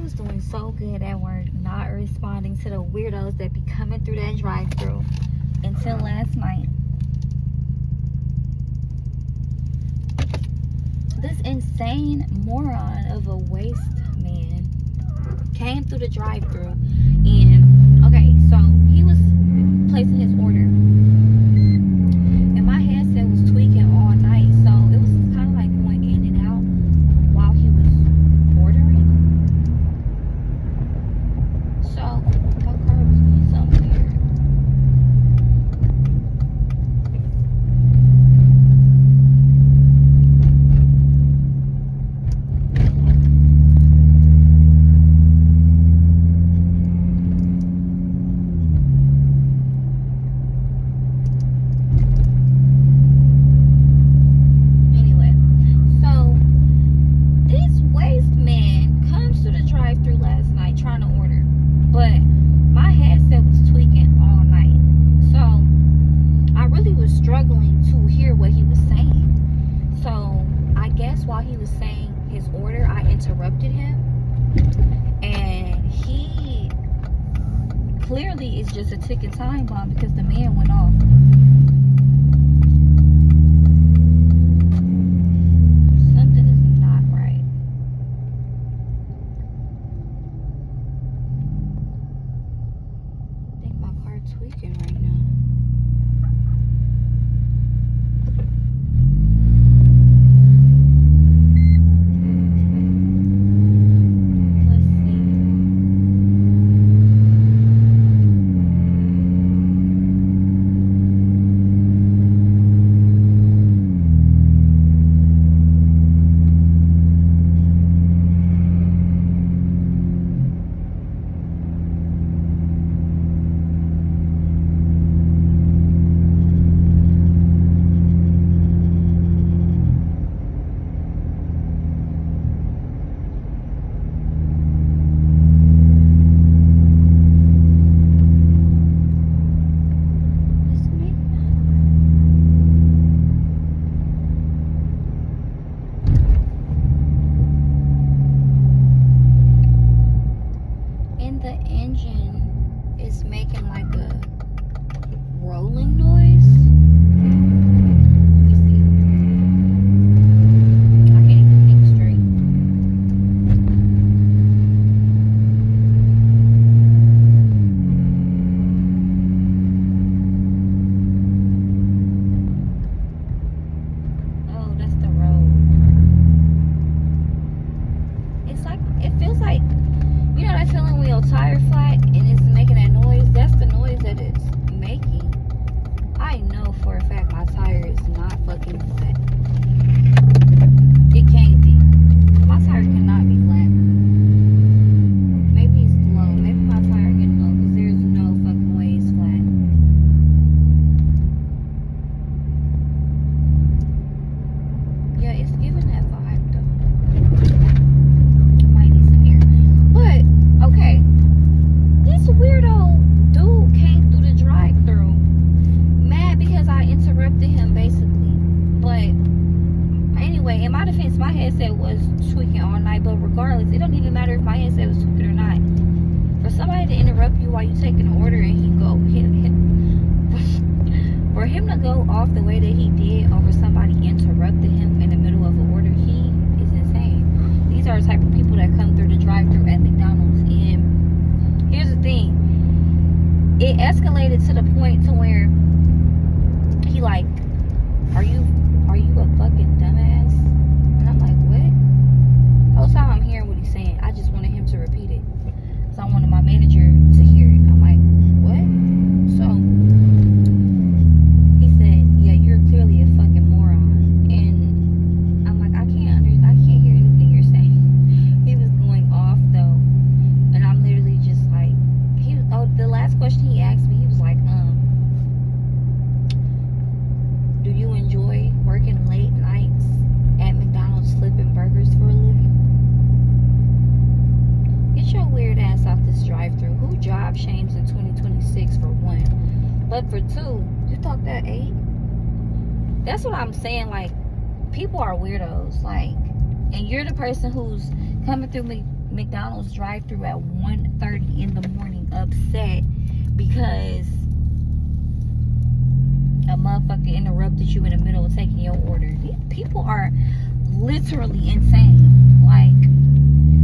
was doing so good at work, not responding to the weirdos that be coming through that drive-thru until last night. This insane moron of a waste man came through the drive-thru, and okay, so he was placing his order, and my headset was tweaking all night, so it was kind of like going in and out while he was ordering. So my car was doing something weird. Struggling to hear what he was saying. So I guess while he was saying his order, I interrupted him, and he clearly is just a ticking time bomb because the man went off. Something is not right. I think my car tweaking right now. The engine is making like a rolling noise. Let me see. I can't even think straight. Oh, that's the road. It's like, it feels like, you know that feeling when your tire flat and it's making that noise? That's the noise that it's making. I know for a fact my tire is not fucking flat. It can't be. My tire cannot be flat. Maybe it's low. Maybe my tire getting low because there's no fucking way it's flat. Yeah, it's giving that vibe though. Okay, this weirdo dude came through the drive-thru mad because I interrupted him basically. But anyway, in my defense, my headset was tweaking all night, but regardless, it don't even matter if my headset was tweaking or not. For somebody to interrupt you while you taking an order and he go for him to go off the way that he did over somebody interrupted him in the middle of an order, he is insane. These are the type of people that come through the drive-thru at McDonald's. And here's the thing, it escalated to the point to where he like, are you a fucking dumbass? And I'm like, what? The whole time I'm hearing what he's saying, I just wanted him to repeat it because I wanted my manager to hear it. I'm like, what? So he said, yeah, you're clearly a fucking moron. And I'm like, I can't hear anything you're saying. He was going off though, and I'm literally just like, the last question he asked me, he was like, do you enjoy working late nights at McDonald's flipping burgers for a living? Get your weird ass off this drive-thru. Who job shames in 2026 for one? But for two, you thought that 8? That's what I'm saying. Like, people are weirdos. Like, and you're the person who's coming through McDonald's drive-thru at 1:30 in the morning upset because a motherfucker interrupted you in the middle of taking your order. These people are literally insane. Like,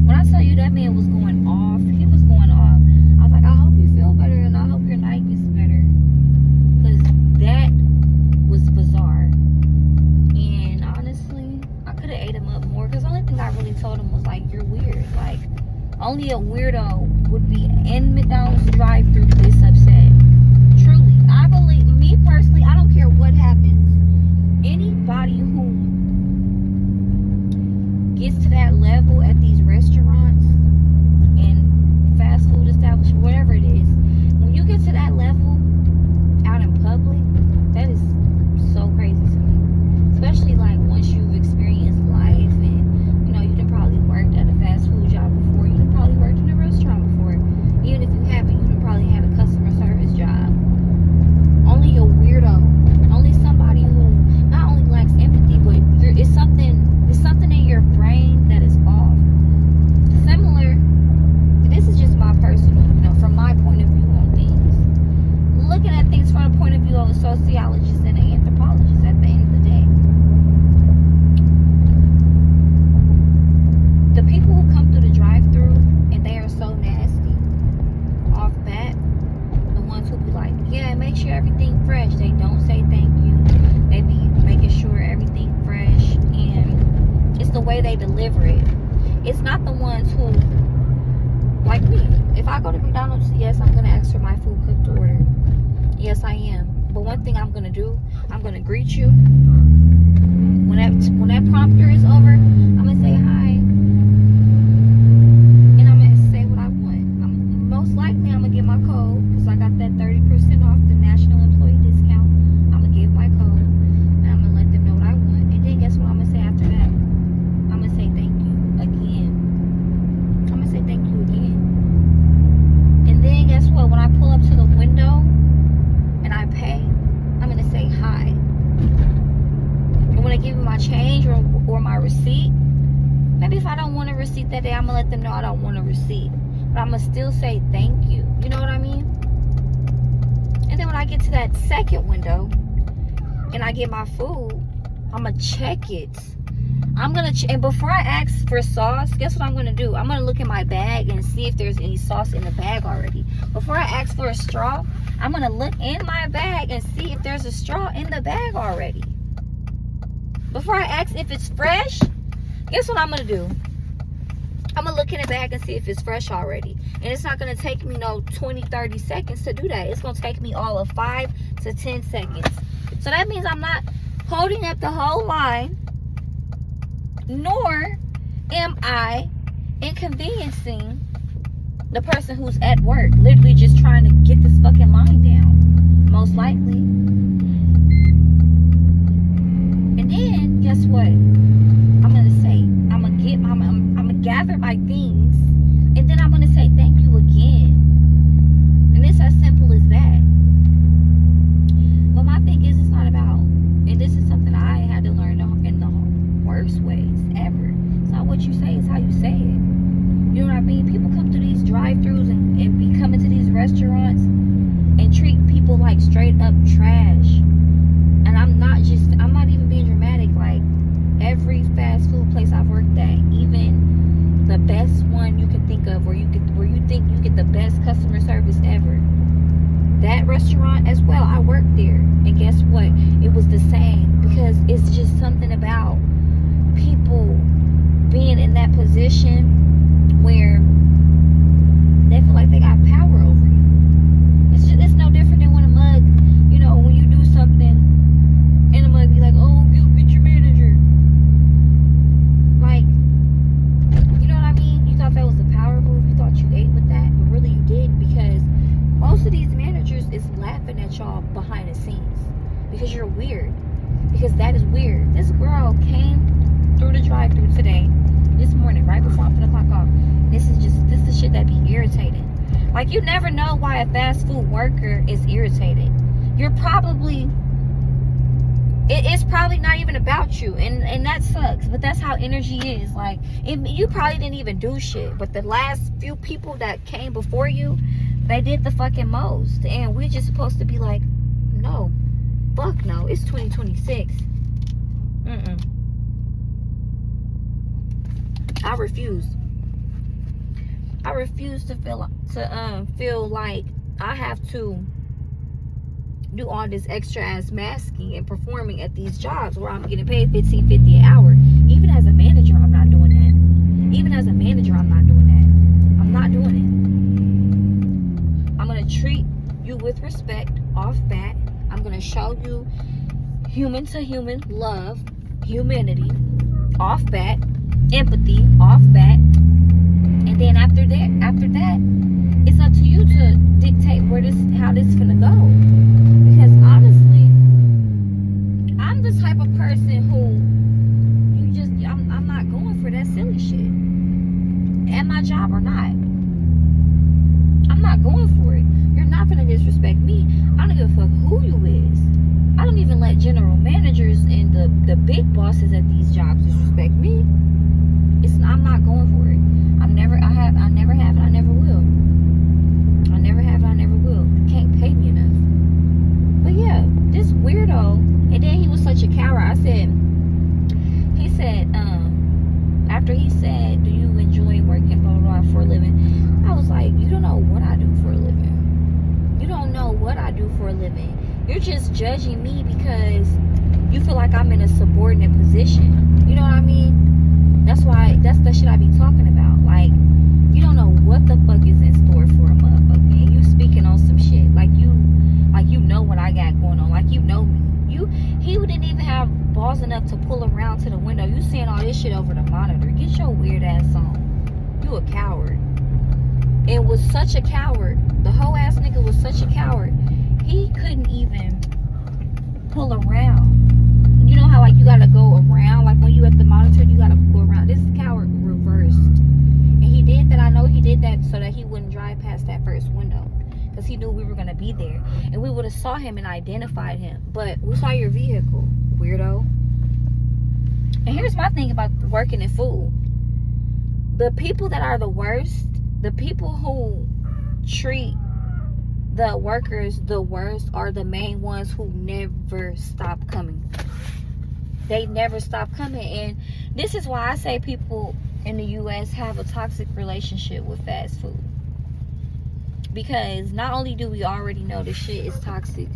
when I tell you that man was going off, he was going off. I was like, I hope you feel better and I hope your night gets better. Because that was bizarre. And honestly, I could have ate him up more. Because the only thing I really told him was like, you're weird. Like, only a weirdo would be in McDonald's drive-thru this upset. Truly. I believe, me personally, I don't care what happens. Anybody who gets to that level at these restaurants and fast food establishments, whatever it is, when you get to that level out in public, that is so crazy to me. Especially like once you've experienced life and, you know, you done probably worked at a fast food job before, you done probably worked in a restaurant before. Even if you haven't, you done probably had a customer service job. Only a weirdo, only somebody who not only lacks empathy, but it's something in your brain that is off. Similar, this is just my personal, you know, from my point of view on things. Looking at things from the point of view of a sociologist and an anthropologist at the end of the day. The people who come through the drive-thru and they are so nasty off bat, the ones who be like, yeah, make sure everything fresh. They don't say thank you. They be making sure everything fresh, and it's the way they deliver it. It's not the ones who, like me. If I go to McDonald's, yes, I'm gonna ask for my food cooked to order. Yes, I am. But one thing I'm gonna do, I'm gonna greet you. When that prompter is over, I'm gonna say hi, and I'm gonna say what I want. Most likely I'm gonna get my code because I got that 30% off the national employee discount. I'm gonna give my code and I'm gonna let them know what I want. And then guess what I'm gonna say after that? I'm gonna say thank you again. I'm gonna say thank you again. And then guess what? When I pull up to the window and I pay, I'm gonna say hi. And when I give them my change or my receipt, maybe if I don't want a receipt that day, I'm gonna let them know I don't want a receipt. But I'm gonna still say thank you. You know what I mean? And then when I get to that second window and I get my food, I'm gonna check it. And before I ask for sauce, guess what I'm gonna do? I'm gonna look in my bag and see if there's any sauce in the bag already. Before I ask for a straw, I'm gonna look in my bag and see if there's a straw in the bag already. Before I ask if it's fresh, guess what I'm gonna do? I'm gonna look in the bag and see if it's fresh already. And it's not gonna take me no 20-30 seconds to do that. It's gonna take me all of 5 to 10 seconds. So that means I'm not holding up the whole line, nor am I inconveniencing the person who's at work, literally just trying to get this fucking line down, most likely. And then guess what? I'm gonna gather my things, and then I'm gonna say thank you again. And it's as simple as that. But my thing is, it's not about, and this is something I had to learn in the worst ways ever. It's not what you say, it's how you say it. You know what I mean? People come to these drive-thrus and be coming to these restaurants and treat people like straight up trash. And I'm not even being dramatic. Like, every fast food place I've worked at, even the best one you can think of, where you think you get the best customer service ever, that restaurant as well, I worked there, and guess what? It was the same, because it's just something about people being in that position where they feel like they got power over you. It's no different than when a mug, you know, when you do something and a mug be like, oh, you get your manager. Like, you know what I mean? You thought that was a power move. You thought you ate with that, but really you didn't, because most of these managers is laughing at y'all behind the scenes because you're weird. Because that is weird. This girl came through the drive-thru today, this morning, right before I'm gonna clock off. This is shit that be irritating. Like, you never know why a fast food worker is irritated. You're probably It's probably not even about you, and that sucks, but that's how energy is. Like, you probably didn't even do shit, but the last few people that came before you, they did the fucking most, and we're just supposed to be like, no, fuck no, it's 2026. I refuse to feel like I have to do all this extra ass masking and performing at these jobs where I'm getting paid $15.50 an hour. Even as a manager, I'm not doing that. Even as a manager, I'm not doing that. I'm not doing it. I'm gonna treat you with respect off bat. I'm gonna show you human to human love, humanity off bat, empathy off bat, and then after that, it's up to you to dictate how this is gonna go. Because honestly, I'm the type of person who I'm not going for that silly shit. At my job or not, I'm not going for it. You're not gonna disrespect me. I don't give a fuck who you is. I don't even let general managers and the big bosses at these jobs disrespect me. I'm not going for it. I never have, and I never will. I never have, and I never will. You can't pay me enough. But yeah, this weirdo, and then he was such a coward. He said, after he said, do you enjoy working blah, blah, blah for a living? I was like, you don't know what I do for a living. You don't know what I do for a living. You're just judging me because you feel like I'm in a subordinate position. You know what I mean? That's the shit I be talking about. Like, you don't know what the fuck is in store for a motherfucker. And you speaking on some shit. Like you know what I got going on. Like, you know me. He didn't even have balls enough to pull around to the window. You seeing all this shit over the monitor. Get your weird ass on. You a coward. And was such a coward. The whole ass nigga was such a coward. He couldn't even pull around. You know how like you gotta go around, like when you at the monitor, you gotta go around. This coward reversed, and he did that. I know he did that so that he wouldn't drive past that first window, because he knew we were gonna be there, and we would have saw him and identified him. But we saw your vehicle, weirdo. And here's my thing about working in food: the people that are the worst, the people who treat the workers the worst, are the main ones who never stop coming. They never stop coming. And this is why I say people in the US have a toxic relationship with fast food, because not only do we already know this shit is toxic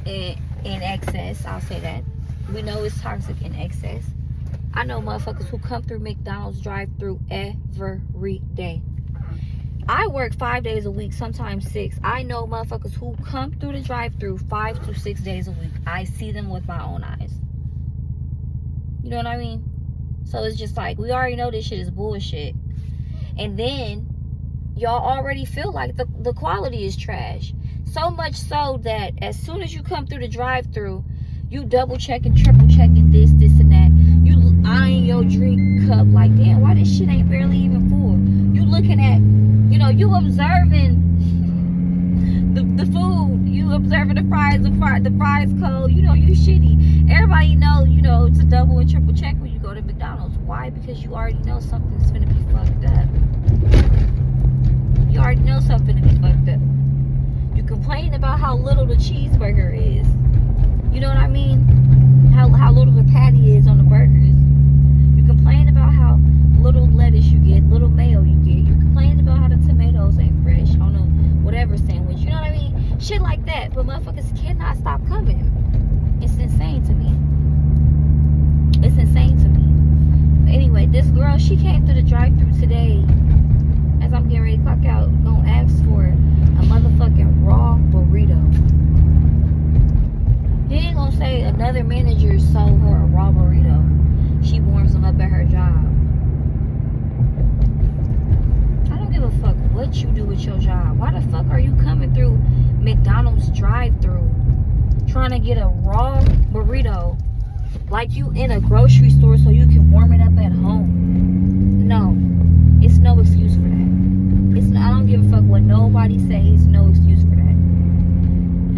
in excess, I'll say that, we know it's toxic in excess. I know motherfuckers who come through McDonald's drive-through every day. I work 5 days a week, sometimes 6. I know motherfuckers who come through the drive-thru 5 to 6 days a week. I see them with my own eyes. You know what I mean? So it's just like, we already know this shit is bullshit. And then, y'all already feel like the quality is trash. So much so that as soon as you come through the drive-thru, you double-checking, triple-checking this, and that. You eyeing your drink cup like, damn, why this shit ain't barely even full? You looking at, you observing the food. You observing the fries cold. You shitty. Everybody know, to double and triple check when you go to McDonald's. Why? Because you already know something's finna be fucked up. You already know something finna be fucked up. You complain about how little the cheeseburger is. You know what I mean? How little the patty is on the burgers. You complain about how little lettuce you get, little mayo you get. You complain about how the tomatoes ain't fresh on a whatever sandwich. You know what I mean? Shit like that. But motherfuckers cannot stop coming. It's insane to me. It's insane to me. But anyway, this girl, she came through the drive-thru today as I'm getting ready to clock out, gonna ask for a motherfucking raw burrito. He ain't gonna say another manager sold her a raw burrito. She warms them up at her job. I don't give a fuck what you do with your job. Why the fuck are you coming through McDonald's drive-thru trying to get a raw burrito like you in a grocery store so you can warm it up at home? No. It's no excuse for that. I don't give a fuck what nobody says. No excuse for that.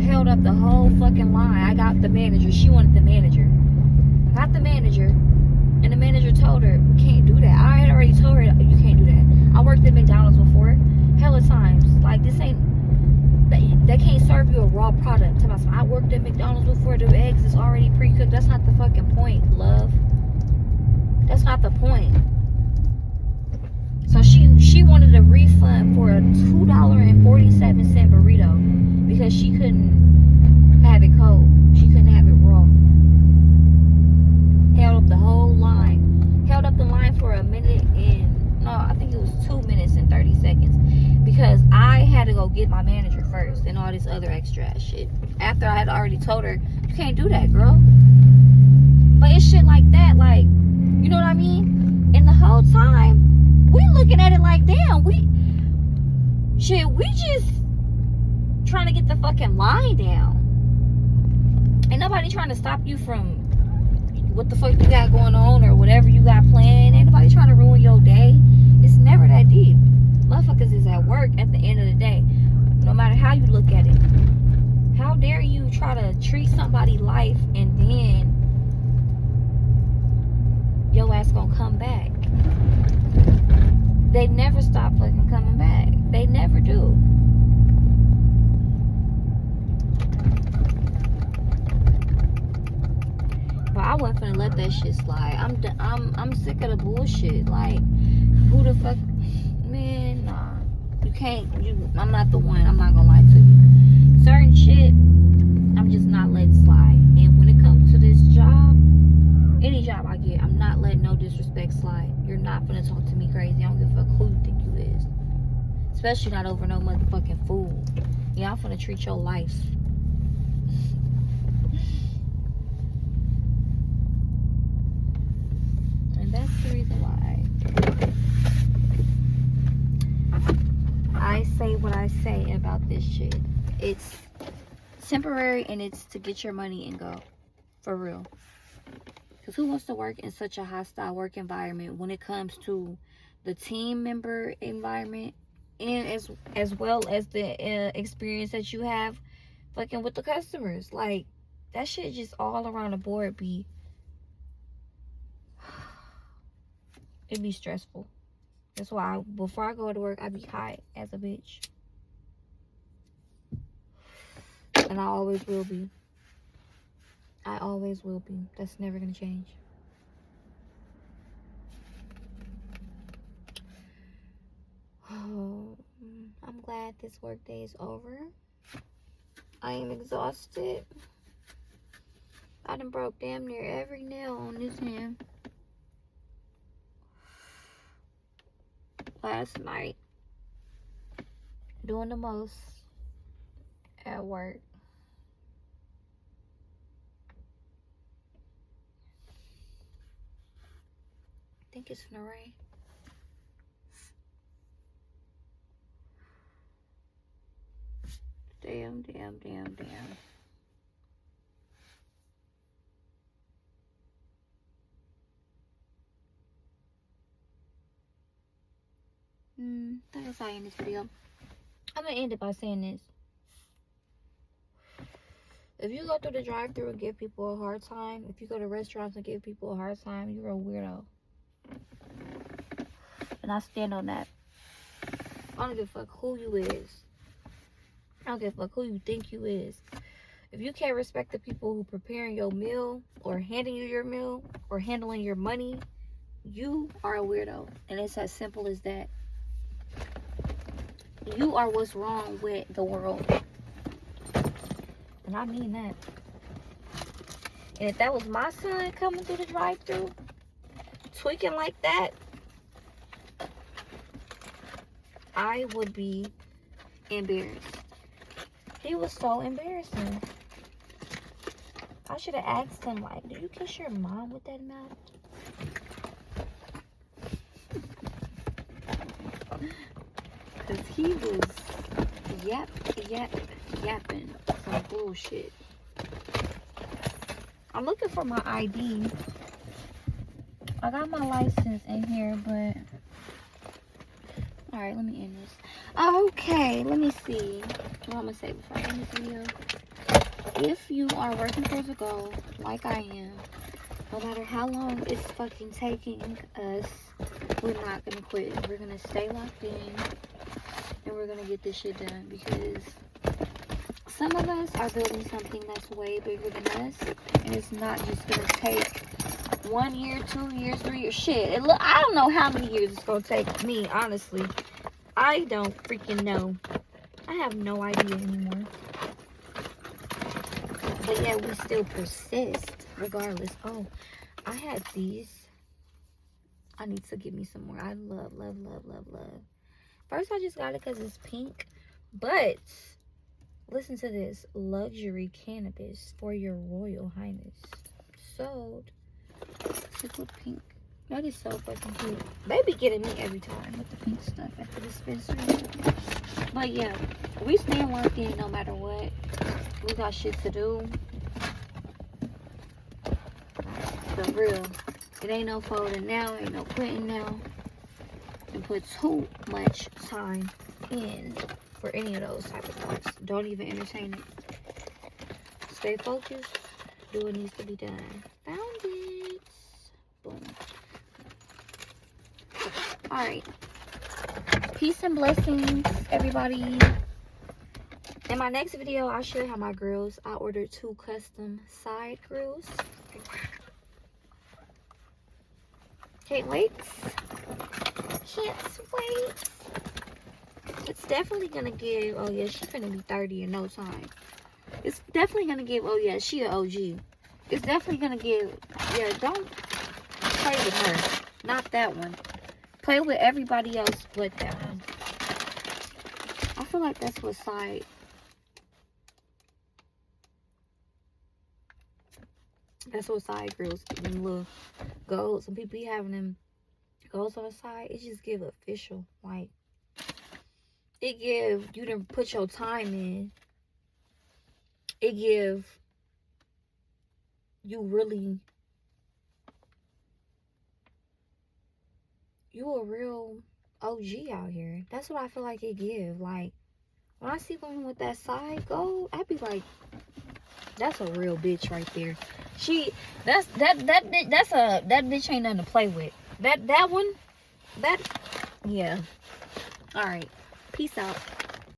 held up the whole fucking line. I got the manager. She wanted the manager. I got the manager, and the manager told her, "We can't do that." I had already told her, "You can't do that." I worked at McDonald's before, hella times. Like, this ain't, they can't serve you a raw product. I worked at McDonald's before. The eggs is already pre-cooked. That's not the fucking point, love. That's not the point. So she wanted a refund for a $2.47 burrito because she couldn't have it cold. She couldn't have it raw. Held up the whole line. Held up the line for I think it was 2 minutes and 30 seconds because I had to go get my manager first and all this other extra ass shit. After I had already told her, "You can't do that, girl." But it's shit like that, like, you know what I mean? And the whole time, we looking at it like, damn, we just trying to get the fucking line down. Ain't nobody trying to stop you from what the fuck you got going on or whatever you got planned. Ain't nobody trying to ruin your day. It's never that deep. Motherfuckers is at work at the end of the day. No matter how you look at it. How dare you try to treat somebody's life and then your ass gonna come back. They never stop fucking coming back. They never do. But I wasn't finna let that shit slide. I'm sick of the bullshit. Like, who the fuck, man? Nah, you can't. I'm not the one. I'm not gonna lie to you. Certain shit, I'm just not letting slide. And when it comes to this job, any job I get, I'm not letting no disrespect slide. You're not finna talk to me crazy. I don't give a fuck who you think you is. Especially not over no motherfucking fool. Yeah, I'm finna treat your life. And that's the reason why I say what I say about this shit. It's temporary and it's to get your money and go. For real. Because who wants to work in such a hostile work environment when it comes to the team member environment and as well as the experience that you have fucking with the customers? Like, that shit just all around the board it'd be stressful. That's why before I go to work, I be high as a bitch. And I always will be. I always will be. That's never gonna change. Oh, I'm glad this workday is over. I am exhausted. I done broke damn near every nail on this hand. Last night, doing the most at work. I think it's gonna rain. Damn. That's how I end this video. I'm gonna end it by saying this. If you go through the drive-thru and give people a hard time, if you go to restaurants and give people a hard time, you're a weirdo. And I stand on that. I don't give a fuck who you is. I don't give a fuck who you think you is. If you can't respect the people who preparing your meal or handing you your meal or handling your money, you are a weirdo. And it's as simple as that. You are what's wrong with the world. And I mean that. And if that was my son coming through the drive-thru, tweaking like that, I would be embarrassed. He was so embarrassing. I should have asked him, like, do you kiss your mom with that mouth? Because he was yapping some bullshit. I'm looking for my ID. I got my license in here, but... Alright, let me end this. Okay, let me see what I'm going to say before I end this video. if you are working towards a goal, like I am, no matter how long it's fucking taking us, we're not gonna quit. We're gonna stay locked in, and we're gonna get this shit done, because some of us are building something that's way bigger than us, and it's not just gonna take 1 year, 2 years, 3 years. Shit, I don't know how many years it's gonna take me, honestly. I don't freaking know. I have no idea anymore. But yeah, we still persist regardless. Oh, I had these. I need to get me some more. I love, love, love, love, love. First, I just got it because it's pink. But, listen to this. Luxury cannabis for your royal highness. Sold. Liquid pink. That is so fucking cute. They be getting me every time with the pink stuff at the dispensary. But yeah, we staying locked in no matter what. We got shit to do. For real. It ain't no folding now. Ain't no quitting now. And put too much time in for any of those type of thoughts. Don't even entertain it. Stay focused. Do what needs to be done. Found it. Boom. Alright. Peace and blessings, everybody. In my next video, I'll show you how my grills. I ordered 2 custom side grills. Can't wait. Can't wait. It's definitely gonna give. Oh yeah, she's gonna be 30 in no time. It's definitely gonna give. Oh yeah, she an OG. It's definitely gonna give. Yeah, don't play with her. Not that one. Play with everybody else but that one. I feel like that's what side. That's what side grills give them little golds. Some people be having them golds on the side. It just give official. Like, it give you to put your time in. It give you really, you a real OG out here. That's what I feel like it give. Like, when I see women with that side gold, I be like, that's a real bitch right there. That bitch ain't nothing to play with. That one, yeah. All right. Peace out.